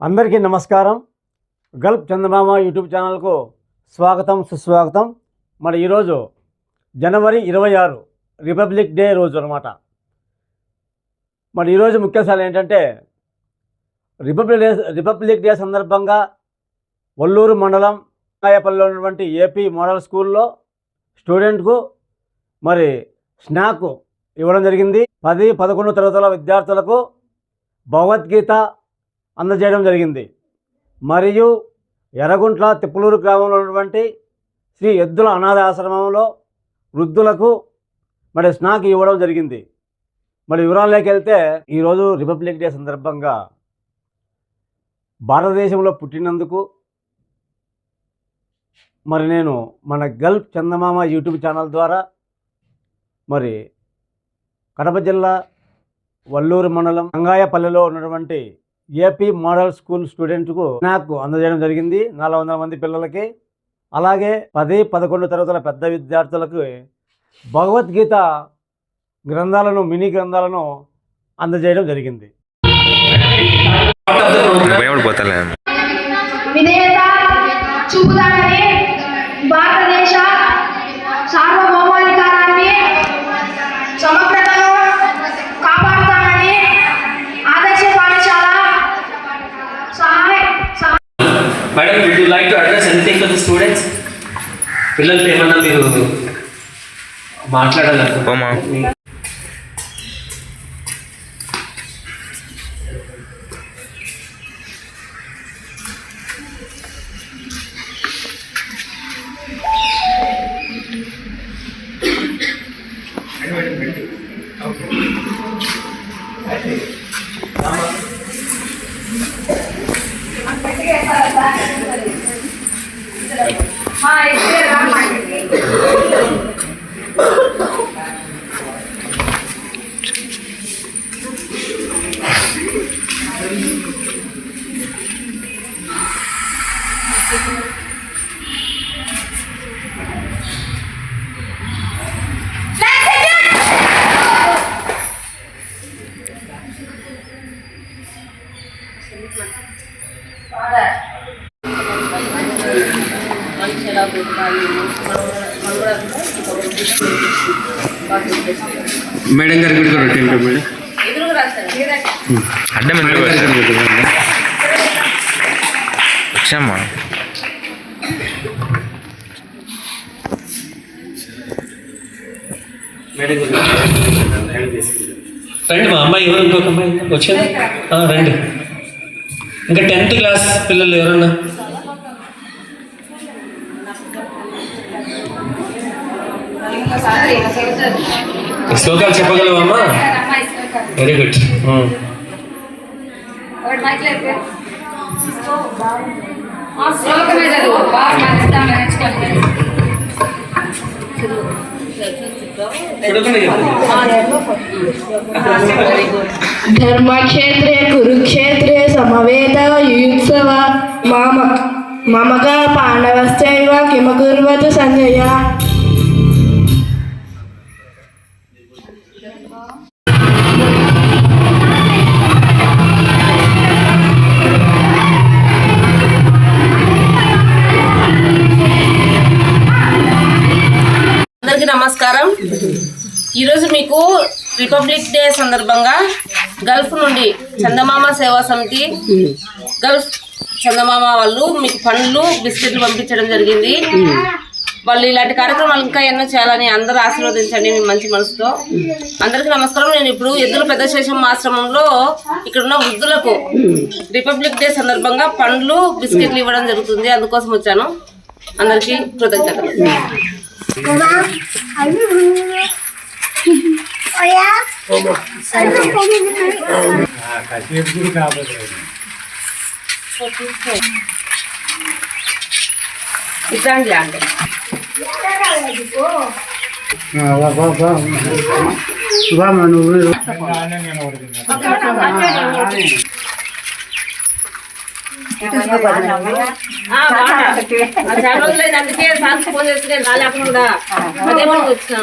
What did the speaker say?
అందరికీ నమస్కారం. గల్ఫ్ చందమామ యూట్యూబ్ ఛానల్కు స్వాగతం సుస్వాగతం. మరి ఈరోజు జనవరి 26 రిపబ్లిక్ డే రోజు అన్నమాట. మరి ఈరోజు ముఖ్యాంశాలు ఏంటంటే రిపబ్లిక్ డే సందర్భంగా వల్లూరు మండలం కాయపల్లిలో ఉన్నటువంటి ఏపీ మోడల్ స్కూల్లో స్టూడెంట్కు మరి స్నాక్ ఇవ్వడం జరిగింది. 10-11 తరగతుల విద్యార్థులకు భగవద్గీత అందజేయడం జరిగింది. మరియు ఎర్రగుంట్ల తిప్పలూరు గ్రామంలో ఉన్నటువంటి శ్రీ ఎద్దుల అనాథ ఆశ్రమంలో వృద్ధులకు మరి స్నాక్ ఇవ్వడం జరిగింది. మరి వివరాల్లోకి వెళ్తే ఈరోజు రిపబ్లిక్ డే సందర్భంగా భారతదేశంలో పుట్టినందుకు మరి నేను మన గల్ఫ్ చందమామ యూట్యూబ్ ఛానల్ ద్వారా మరి కడప జిల్లా వల్లూరు మండలం అంగాయపల్లిలో ఉన్నటువంటి ఏపీ మోడల్ స్కూల్ స్టూడెంట్కు స్నాక్ అందజేయడం జరిగింది 400 మంది పిల్లలకి. అలాగే 10-11 తరగతుల పెద్ద విద్యార్థులకు భగవద్గీత గ్రంథాలను మినీ గ్రంథాలను అందజేయడం జరిగింది. భారతదేశ సార్వభౌమాధికారాన్ని సమగ్రతను కాపాడుతానని ఆదర్శ పాఠశాల Madam, would you like to address anything to the students? పిల్లలతో ఏమన్నా మీరు మాట్లాడాలనుకోమా? మేడం గారు కూడా రొటీన్ మేడం అడ్డం వచ్చామ్మా. రండి మా అమ్మాయి ఎవరు ఇంకొక అమ్మాయి వచ్చింది రండి. ఇంకా 10th క్లాస్ పిల్లలు ఎవరన్నా శ్లోకాలు చెప్పగలవమ్మా? Very good. ధర్మక్షేత్రే కురుక్షేత్రే సమవేత యుయుత్సవ మమక పాండవశ్చైవ కిమకుర్వతు సంజయ. అందరికీ నమస్కారం. ఈరోజు మీకు రిపబ్లిక్ డే సందర్భంగా గల్ఫ్ నుండి చందమామ సేవా సమితి గల్ఫ్ చందమామ వాళ్ళు మీకు పండ్లు బిస్కెట్లు పంపించడం జరిగింది. వాళ్ళు ఇలాంటి కార్యక్రమాలు ఇంకా ఎన్నో చేయాలని అందరూ ఆశీర్వదించండి మీ మంచి మనసుతో. అందరికీ నమస్కారం. నేను ఇప్పుడు ఎద్దుల పెద్ద శేషం ఆశ్రమంలో ఇక్కడ ఉన్న వృద్ధులకు రిపబ్లిక్ డే సందర్భంగా పండ్లు బిస్కెట్లు ఇవ్వడం జరుగుతుంది. అందుకోసం వచ్చాను. అందరికీ కృతజ్ఞతలు. ఇట్లాంటి అంటే చాలా రోజులైంది. అందుకే సార్ ఫోన్ చేస్తే రాలేకుండా వచ్చిన